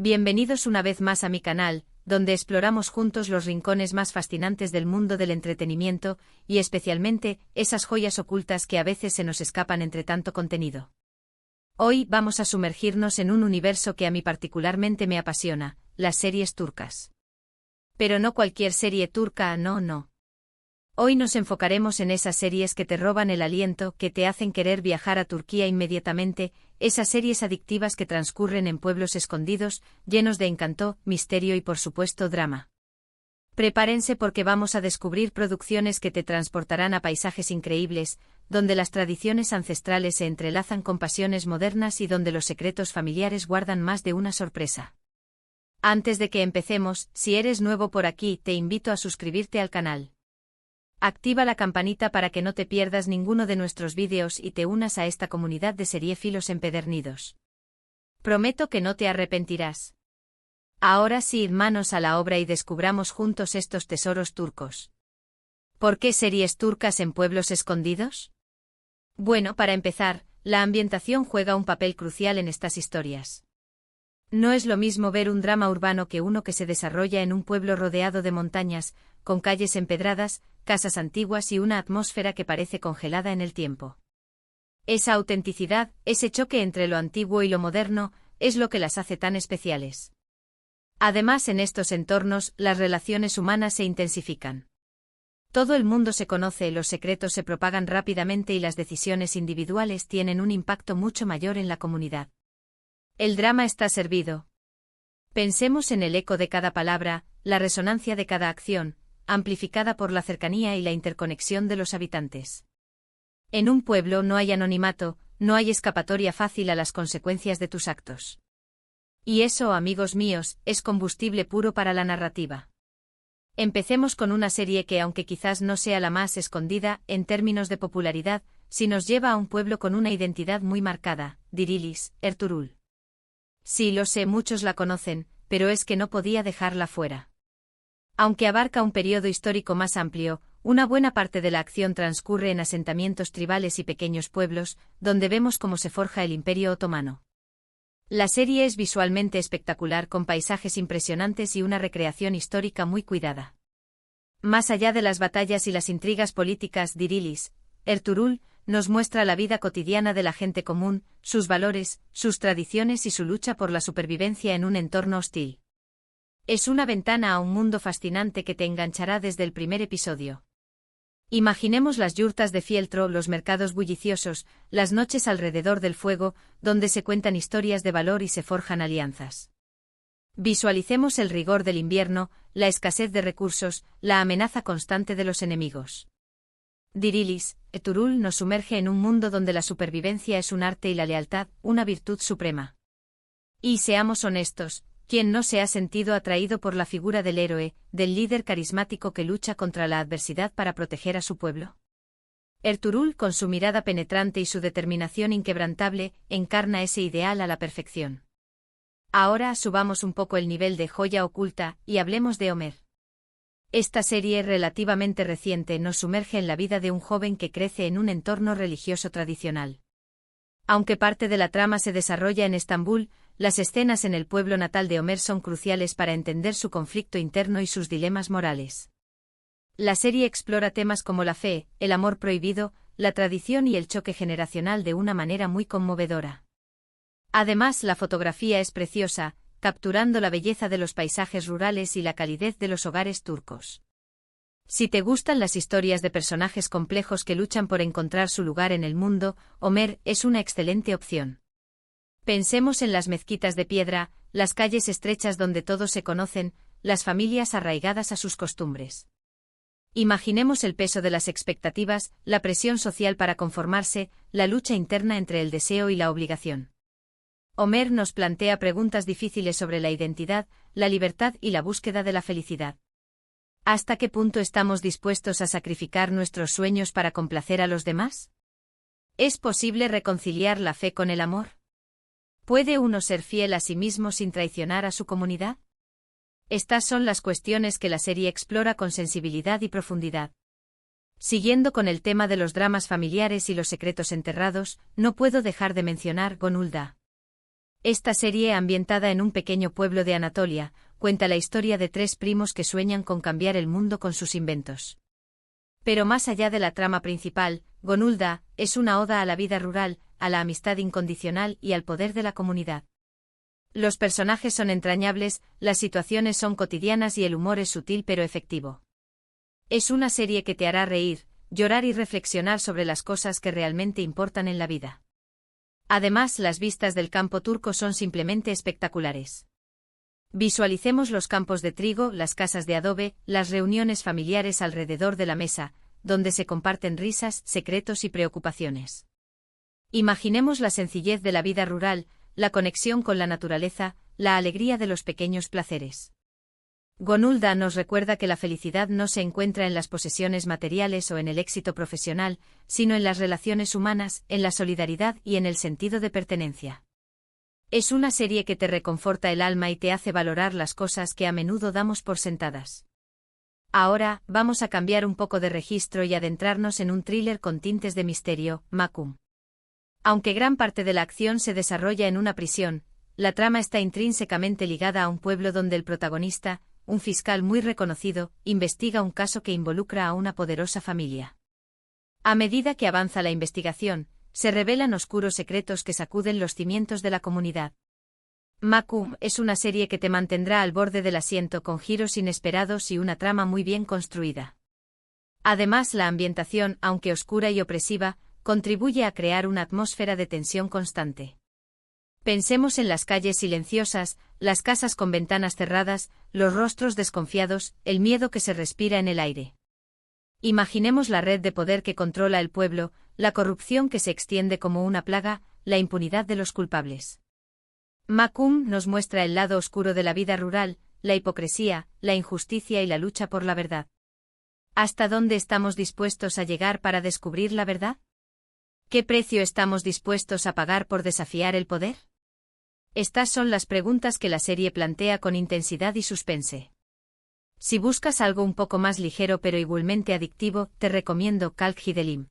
Bienvenidos una vez más a mi canal, donde exploramos juntos los rincones más fascinantes del mundo del entretenimiento, y especialmente, esas joyas ocultas que a veces se nos escapan entre tanto contenido. Hoy vamos a sumergirnos en un universo que a mí particularmente me apasiona, las series turcas. Pero no cualquier serie turca, no. Hoy nos enfocaremos en esas series que te roban el aliento, que te hacen querer viajar a Turquía inmediatamente, esas series adictivas que transcurren en pueblos escondidos, llenos de encanto, misterio y por supuesto drama. Prepárense porque vamos a descubrir producciones que te transportarán a paisajes increíbles, donde las tradiciones ancestrales se entrelazan con pasiones modernas y donde los secretos familiares guardan más de una sorpresa. Antes de que empecemos, si eres nuevo por aquí, te invito a suscribirte al canal. Activa la campanita para que no te pierdas ninguno de nuestros vídeos y te unas a esta comunidad de seriéfilos empedernidos. Prometo que no te arrepentirás. Ahora sí, manos a la obra y descubramos juntos estos tesoros turcos. ¿Por qué series turcas en pueblos escondidos? Bueno, para empezar, la ambientación juega un papel crucial en estas historias. No es lo mismo ver un drama urbano que uno que se desarrolla en un pueblo rodeado de montañas, con calles empedradas, casas antiguas y una atmósfera que parece congelada en el tiempo. Esa autenticidad, ese choque entre lo antiguo y lo moderno, es lo que las hace tan especiales. Además, en estos entornos, las relaciones humanas se intensifican. Todo el mundo se conoce, los secretos se propagan rápidamente y las decisiones individuales tienen un impacto mucho mayor en la comunidad. El drama está servido. Pensemos en el eco de cada palabra, la resonancia de cada acción, amplificada por la cercanía y la interconexión de los habitantes. En un pueblo no hay anonimato, no hay escapatoria fácil a las consecuencias de tus actos. Y eso, amigos míos, es combustible puro para la narrativa. Empecemos con una serie que, aunque quizás no sea la más escondida en términos de popularidad, sí nos lleva a un pueblo con una identidad muy marcada, Dirilis, Ertuğrul. Sí, lo sé, muchos la conocen, pero es que no podía dejarla fuera. Aunque abarca un periodo histórico más amplio, una buena parte de la acción transcurre en asentamientos tribales y pequeños pueblos, donde vemos cómo se forja el Imperio Otomano. La serie es visualmente espectacular, con paisajes impresionantes y una recreación histórica muy cuidada. Más allá de las batallas y las intrigas políticas, Dirilis, Ertuğrul, nos muestra la vida cotidiana de la gente común, sus valores, sus tradiciones y su lucha por la supervivencia en un entorno hostil. Es una ventana a un mundo fascinante que te enganchará desde el primer episodio. Imaginemos las yurtas de fieltro, los mercados bulliciosos, las noches alrededor del fuego, donde se cuentan historias de valor y se forjan alianzas. Visualicemos el rigor del invierno, la escasez de recursos, la amenaza constante de los enemigos. Dirilis, Ertuğrul nos sumerge en un mundo donde la supervivencia es un arte y la lealtad, una virtud suprema. Y seamos honestos, ¿quién no se ha sentido atraído por la figura del héroe, del líder carismático que lucha contra la adversidad para proteger a su pueblo? Ertuğrul, con su mirada penetrante y su determinación inquebrantable, encarna ese ideal a la perfección. Ahora subamos un poco el nivel de joya oculta, y hablemos de Ömer. Esta serie relativamente reciente nos sumerge en la vida de un joven que crece en un entorno religioso tradicional. Aunque parte de la trama se desarrolla en Estambul, las escenas en el pueblo natal de Ömer son cruciales para entender su conflicto interno y sus dilemas morales. La serie explora temas como la fe, el amor prohibido, la tradición y el choque generacional de una manera muy conmovedora. Además, la fotografía es preciosa, capturando la belleza de los paisajes rurales y la calidez de los hogares turcos. Si te gustan las historias de personajes complejos que luchan por encontrar su lugar en el mundo, Ömer es una excelente opción. Pensemos en las mezquitas de piedra, las calles estrechas donde todos se conocen, las familias arraigadas a sus costumbres. Imaginemos el peso de las expectativas, la presión social para conformarse, la lucha interna entre el deseo y la obligación. Ömer nos plantea preguntas difíciles sobre la identidad, la libertad y la búsqueda de la felicidad. ¿Hasta qué punto estamos dispuestos a sacrificar nuestros sueños para complacer a los demás? ¿Es posible reconciliar la fe con el amor? ¿Puede uno ser fiel a sí mismo sin traicionar a su comunidad? Estas son las cuestiones que la serie explora con sensibilidad y profundidad. Siguiendo con el tema de los dramas familiares y los secretos enterrados, no puedo dejar de mencionar Gönül'da. Esta serie, ambientada en un pequeño pueblo de Anatolia, cuenta la historia de tres primos que sueñan con cambiar el mundo con sus inventos. Pero más allá de la trama principal, Gönülda es una oda a la vida rural, a la amistad incondicional y al poder de la comunidad. Los personajes son entrañables, las situaciones son cotidianas y el humor es sutil pero efectivo. Es una serie que te hará reír, llorar y reflexionar sobre las cosas que realmente importan en la vida. Además, las vistas del campo turco son simplemente espectaculares. Visualicemos los campos de trigo, las casas de adobe, las reuniones familiares alrededor de la mesa, donde se comparten risas, secretos y preocupaciones. Imaginemos la sencillez de la vida rural, la conexión con la naturaleza, la alegría de los pequeños placeres. Gönülda nos recuerda que la felicidad no se encuentra en las posesiones materiales o en el éxito profesional, sino en las relaciones humanas, en la solidaridad y en el sentido de pertenencia. Es una serie que te reconforta el alma y te hace valorar las cosas que a menudo damos por sentadas. Ahora, vamos a cambiar un poco de registro y adentrarnos en un thriller con tintes de misterio, Mahkum. Aunque gran parte de la acción se desarrolla en una prisión, la trama está intrínsecamente ligada a un pueblo donde el protagonista, un fiscal muy reconocido, investiga un caso que involucra a una poderosa familia. A medida que avanza la investigación, se revelan oscuros secretos que sacuden los cimientos de la comunidad. Mahkum es una serie que te mantendrá al borde del asiento con giros inesperados y una trama muy bien construida. Además, la ambientación, aunque oscura y opresiva, contribuye a crear una atmósfera de tensión constante. Pensemos en las calles silenciosas, las casas con ventanas cerradas, los rostros desconfiados, el miedo que se respira en el aire. Imaginemos la red de poder que controla el pueblo, la corrupción que se extiende como una plaga, la impunidad de los culpables. Mahkum nos muestra el lado oscuro de la vida rural, la hipocresía, la injusticia y la lucha por la verdad. ¿Hasta dónde estamos dispuestos a llegar para descubrir la verdad? ¿Qué precio estamos dispuestos a pagar por desafiar el poder? Estas son las preguntas que la serie plantea con intensidad y suspense. Si buscas algo un poco más ligero pero igualmente adictivo, te recomiendo Kalk Gidelim.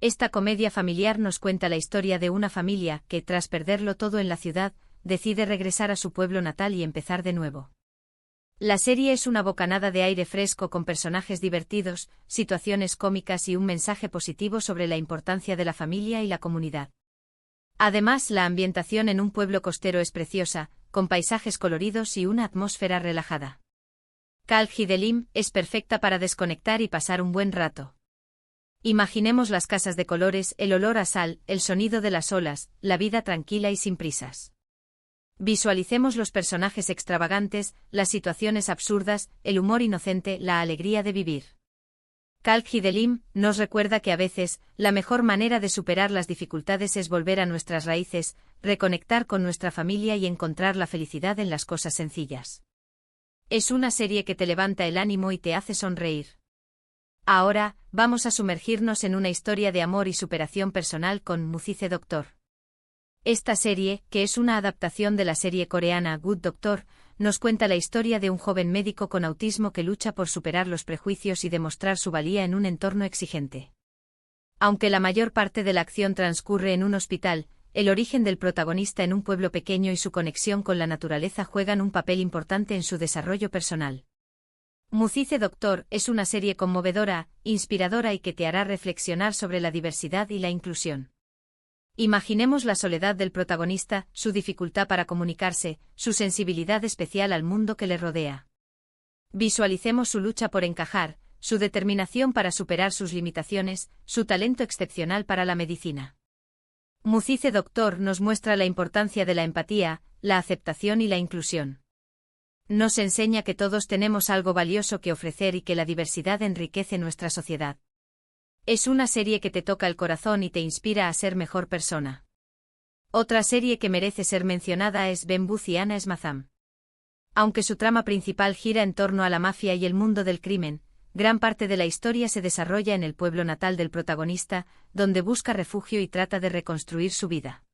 Esta comedia familiar nos cuenta la historia de una familia que, tras perderlo todo en la ciudad, decide regresar a su pueblo natal y empezar de nuevo. La serie es una bocanada de aire fresco con personajes divertidos, situaciones cómicas y un mensaje positivo sobre la importancia de la familia y la comunidad. Además, la ambientación en un pueblo costero es preciosa, con paisajes coloridos y una atmósfera relajada. Kalk Gidelim es perfecta para desconectar y pasar un buen rato. Imaginemos las casas de colores, el olor a sal, el sonido de las olas, la vida tranquila y sin prisas. Visualicemos los personajes extravagantes, las situaciones absurdas, el humor inocente, la alegría de vivir. Kalk Gidelim nos recuerda que a veces, la mejor manera de superar las dificultades es volver a nuestras raíces, reconectar con nuestra familia y encontrar la felicidad en las cosas sencillas. Es una serie que te levanta el ánimo y te hace sonreír. Ahora, vamos a sumergirnos en una historia de amor y superación personal con Muzize Doctor. Esta serie, que es una adaptación de la serie coreana Good Doctor, nos cuenta la historia de un joven médico con autismo que lucha por superar los prejuicios y demostrar su valía en un entorno exigente. Aunque la mayor parte de la acción transcurre en un hospital, el origen del protagonista en un pueblo pequeño y su conexión con la naturaleza juegan un papel importante en su desarrollo personal. Muzize Doctor es una serie conmovedora, inspiradora y que te hará reflexionar sobre la diversidad y la inclusión. Imaginemos la soledad del protagonista, su dificultad para comunicarse, su sensibilidad especial al mundo que le rodea. Visualicemos su lucha por encajar, su determinación para superar sus limitaciones, su talento excepcional para la medicina. Muzize Doctor nos muestra la importancia de la empatía, la aceptación y la inclusión. Nos enseña que todos tenemos algo valioso que ofrecer y que la diversidad enriquece nuestra sociedad. Es una serie que te toca el corazón y te inspira a ser mejor persona. Otra serie que merece ser mencionada es Ben Booth y Ana Esmazam. Aunque su trama principal gira en torno a la mafia y el mundo del crimen, gran parte de la historia se desarrolla en el pueblo natal del protagonista, donde busca refugio y trata de reconstruir su vida.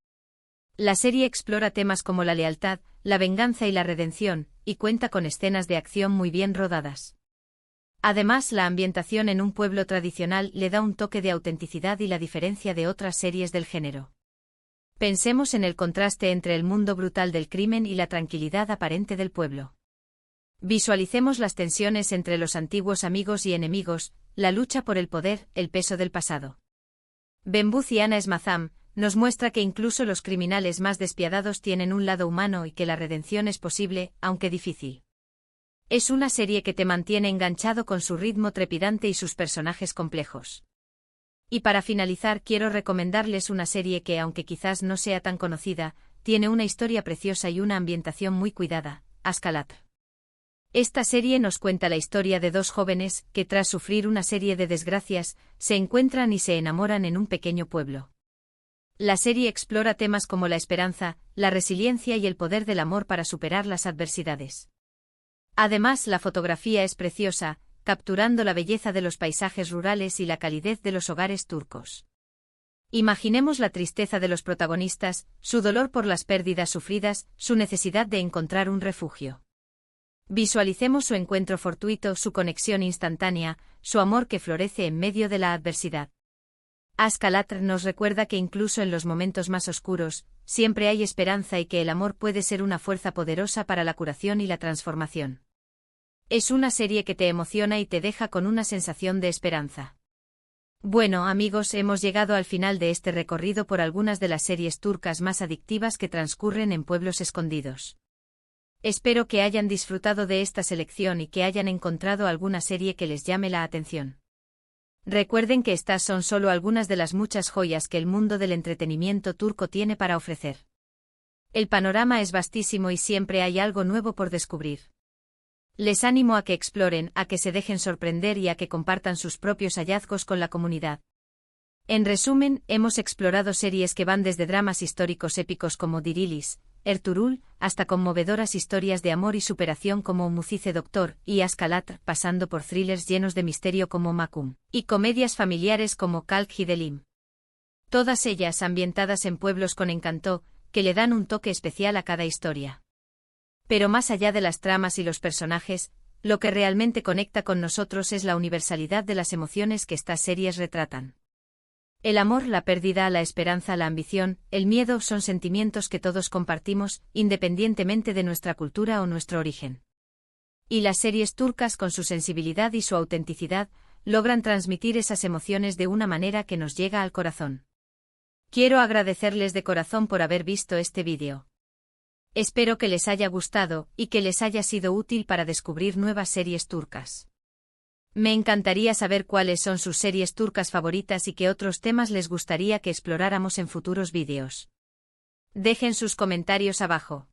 La serie explora temas como la lealtad, la venganza y la redención, y cuenta con escenas de acción muy bien rodadas. Además, la ambientación en un pueblo tradicional le da un toque de autenticidad y la diferencia de otras series del género. Pensemos en el contraste entre el mundo brutal del crimen y la tranquilidad aparente del pueblo. Visualicemos las tensiones entre los antiguos amigos y enemigos, la lucha por el poder, el peso del pasado. Ben-Booth y Ana Esmazam nos muestra que incluso los criminales más despiadados tienen un lado humano y que la redención es posible, aunque difícil. Es una serie que te mantiene enganchado con su ritmo trepidante y sus personajes complejos. Y para finalizar quiero recomendarles una serie que, aunque quizás no sea tan conocida, tiene una historia preciosa y una ambientación muy cuidada, Askeladd. Esta serie nos cuenta la historia de dos jóvenes que, tras sufrir una serie de desgracias, se encuentran y se enamoran en un pequeño pueblo. La serie explora temas como la esperanza, la resiliencia y el poder del amor para superar las adversidades. Además, la fotografía es preciosa, capturando la belleza de los paisajes rurales y la calidez de los hogares turcos. Imaginemos la tristeza de los protagonistas, su dolor por las pérdidas sufridas, su necesidad de encontrar un refugio. Visualicemos su encuentro fortuito, su conexión instantánea, su amor que florece en medio de la adversidad. Askeladd nos recuerda que incluso en los momentos más oscuros, siempre hay esperanza y que el amor puede ser una fuerza poderosa para la curación y la transformación. Es una serie que te emociona y te deja con una sensación de esperanza. Bueno, amigos, hemos llegado al final de este recorrido por algunas de las series turcas más adictivas que transcurren en pueblos escondidos. Espero que hayan disfrutado de esta selección y que hayan encontrado alguna serie que les llame la atención. Recuerden que estas son solo algunas de las muchas joyas que el mundo del entretenimiento turco tiene para ofrecer. El panorama es vastísimo y siempre hay algo nuevo por descubrir. Les animo a que exploren, a que se dejen sorprender y a que compartan sus propios hallazgos con la comunidad. En resumen, hemos explorado series que van desde dramas históricos épicos como Dirilis, Ertuğrul, hasta conmovedoras historias de amor y superación como Umucize Doctor y Askeladd, pasando por thrillers llenos de misterio como Mahkum, y comedias familiares como Kalk Gidelim. Todas ellas ambientadas en pueblos con encanto, que le dan un toque especial a cada historia. Pero más allá de las tramas y los personajes, lo que realmente conecta con nosotros es la universalidad de las emociones que estas series retratan. El amor, la pérdida, la esperanza, la ambición, el miedo son sentimientos que todos compartimos, independientemente de nuestra cultura o nuestro origen. Y las series turcas, con su sensibilidad y su autenticidad, logran transmitir esas emociones de una manera que nos llega al corazón. Quiero agradecerles de corazón por haber visto este vídeo. Espero que les haya gustado y que les haya sido útil para descubrir nuevas series turcas. Me encantaría saber cuáles son sus series turcas favoritas y qué otros temas les gustaría que exploráramos en futuros vídeos. Dejen sus comentarios abajo.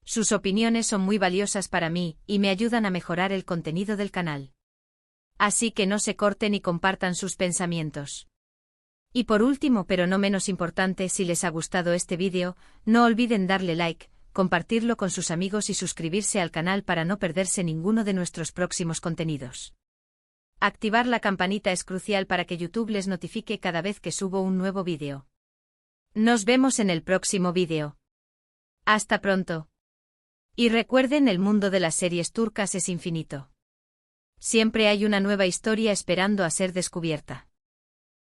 Sus opiniones son muy valiosas para mí y me ayudan a mejorar el contenido del canal. Así que no se corten y compartan sus pensamientos. Y por último, pero no menos importante, si les ha gustado este vídeo, no olviden darle like, compartirlo con sus amigos y suscribirse al canal para no perderse ninguno de nuestros próximos contenidos. Activar la campanita es crucial para que YouTube les notifique cada vez que subo un nuevo vídeo. Nos vemos en el próximo vídeo. Hasta pronto. Y recuerden, el mundo de las series turcas es infinito. Siempre hay una nueva historia esperando a ser descubierta.